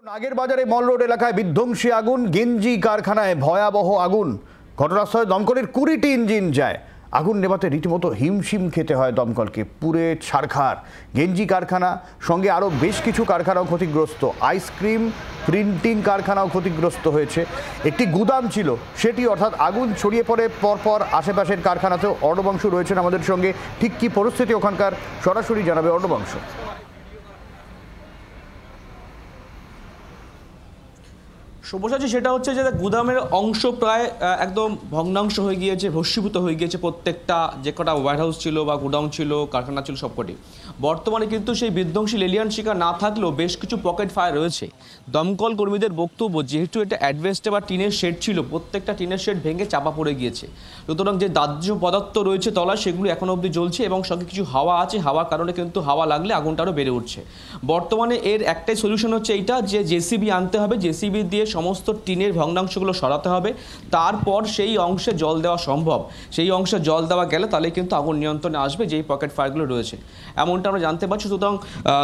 নাগের বাজারে মল রোড এলাকায় বিধ্বংসী আগুন, গেঞ্জি কারখানায় ভয়াবহ আগুন। ঘটনাস্থলে দমকলের 20টি ইঞ্জিন যায়। আগুন নেভাতে রীতিমতো হিমশিম খেতে হয় দমকলকে। পুরে ছারখার গেঞ্জি কারখানা, সঙ্গে আরও বেশ কিছু কারখানাও ক্ষতিগ্রস্ত। আইসক্রিম প্রিন্টিং কারখানাও ক্ষতিগ্রস্ত হয়েছে। একটি গুদাম ছিল সেটি, অর্থাৎ আগুন ছড়িয়ে পড়ে পরপর আশেপাশের কারখানাতেও। অর্ণবাংশু রয়েছেন আমাদের সঙ্গে। ঠিক কী পরিস্থিতি ওখানকার সরাসরি জানাবে অর্ণবাংশু। সমস্যা সেটা হচ্ছে যে গুদামের অংশ প্রায় একদম ভগ্নাংশ হয়ে গিয়েছে, ভস্মীভূত হয়ে গিয়েছে। প্রত্যেকটা যে কটা ওয়্যারহাউস ছিল বা গুদাম ছিল, কারখানা ছিল, সবকটি। বর্তমানে কিন্তু সেই বিধ্বংসী লেলিয়ান শিকার না থাকলেও বেশ কিছু পকেট ফায়ার রয়েছে। দমকল কর্মীদের বক্তব্য, যেহেতু এটা অ্যাডভেস্টে বা টিনের শেড ছিল, প্রত্যেকটা টিনের শেড ভেঙে চাপা পড়ে গিয়েছে। সুতরাং যে দাহ্য পদার্থ রয়েছে তলায়, সেগুলো এখনও অবধি জ্বলছে এবং সঙ্গে কিছু হাওয়া আছে। হাওয়ার কারণে কিন্তু হাওয়া লাগলে আগুনটা আরও বেড়ে উঠছে। বর্তমানে এর একটাই সলিউশন হচ্ছে এইটা, যে জেসিবি আনতে হবে। জেসিবি দিয়ে সমস্ত টিনের ভগ্নাংশগুলো সরাতে হবে। তারপর সেই অংশে জল দেওয়া সম্ভব। সেই অংশে জল দেওয়া গেলে তাহলে কিন্তু আগুন নিয়ন্ত্রণে আসবে, যেই পকেট ফায়ারগুলো রয়েছে। এমনটা আমরা জানতে পারছি। সুতরাং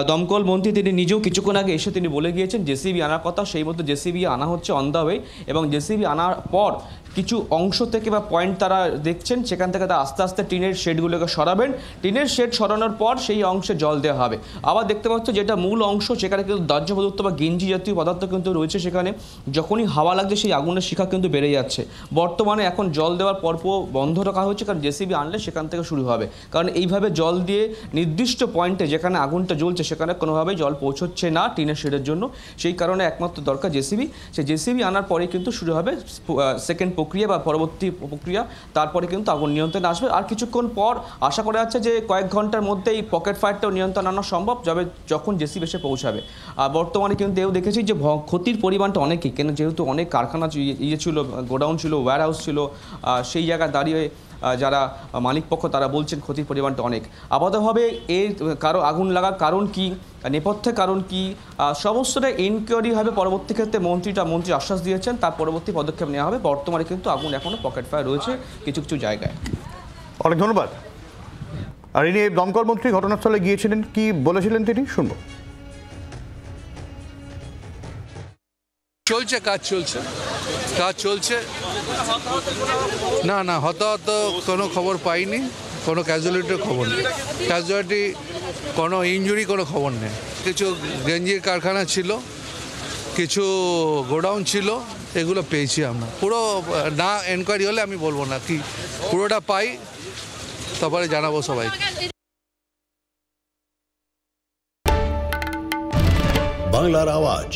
দমকল মন্ত্রী তিনি নিজেও কিছুক্ষণ আগে এসে তিনি বলে গিয়েছেন জেসিবি আনার কথা। সেই মতো জেসিবি আনা হচ্ছে অন দ্য ওয়ে, এবং জেসিবি আনার পর কিছু অংশ থেকে বা পয়েন্ট তারা দেখছেন, সেখান থেকে তারা আস্তে আস্তে টিনের শেডগুলোকে সরাবেন। টিনের শেড সরানোর পর সেই অংশে জল দেওয়া হবে। আবার দেখতে পাচ্ছ যেটা মূল অংশ, সেখানে কিন্তু দাহ্য পদার্থ বা গেঞ্জি জাতীয় পদার্থ কিন্তু রয়েছে। সেখানে যখনই হাওয়া লাগছে সেই আগুনের শিখা কিন্তু বেড়ে যাচ্ছে। বর্তমানে এখন জল দেওয়ার পর্ব বন্ধ রাখা হচ্ছে, কারণ জেসিবি আনলে সেখান থেকে শুরু হবে। কারণ এইভাবে জল দিয়ে নির্দিষ্ট পয়েন্টে যেখানে আগুনটা জ্বলছে সেখানে কোনোভাবেই জল পৌঁছচ্ছে না টিনের শেডের জন্য। সেই কারণে একমাত্র দরকার জেসিবি। সেই জেসিবি আনার পরে কিন্তু শুরু হবে সেকেন্ড প্রক্রিয়া বা পরবর্তী প্রক্রিয়া। তারপরে কিন্তু আগুন নিয়ন্ত্রণে আসবে। আর কিছুক্ষণ পর আশা করা যাচ্ছে যে কয়েক ঘন্টার মধ্যে এই পকেট ফায়ারটাও নিয়ন্ত্রণ আনা সম্ভব, যখন জেসিবি এসে পৌঁছাবে। আর বর্তমানে কিন্তু এও দেখেছি যে ক্ষতির পরিমাণটা অনেকই, কেন যেহেতু অনেক কারখানা ছিল, গোডাউন ছিল, ওয়্যারহাউস ছিল, সেই জায়গায় দাঁড়িয়ে যারা মালিক পক্ষ তারা বলছেন ক্ষতির পরিমাণটা অনেক। আপাতভাবে এর আগুন লাগার কারণ কি, নেপথ্যের কারণ কি, সমস্তটা এনকোয়ারি হবে। পরবর্তী ক্ষেত্রে মন্ত্রী আশ্বাস দিয়েছেন, তার পরবর্তী পদক্ষেপ নেওয়া হবে। বর্তমানে কিন্তু আগুন এখনও পকেট ফায়ার রয়েছে কিছু কিছু জায়গায়। অনেক ধন্যবাদ। আর ইনি দমকল মন্ত্রী ঘটনাস্থলে গিয়েছিলেন, কি বলেছিলেন তিনি শুনবো। কাজ চলছে। না হতাহত কোনো খবর পাইনি, কোনো ক্যাজুয়ালিটির খবর নেই। কোনো ইনজুরি কোনো খবর নেই। কিছু গেঞ্জির কারখানা ছিল, কিছু গোডাউন ছিল, এগুলো পেয়েছি আমরা। পুরো না এনকোয়ারি হলে আমি বলবো না, কি পুরোটা পাই তারপরে জানাবো সবাই। বাংলার আওয়াজ,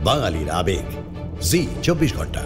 বাঙালির আবেগ, জি 24 ঘন্টা।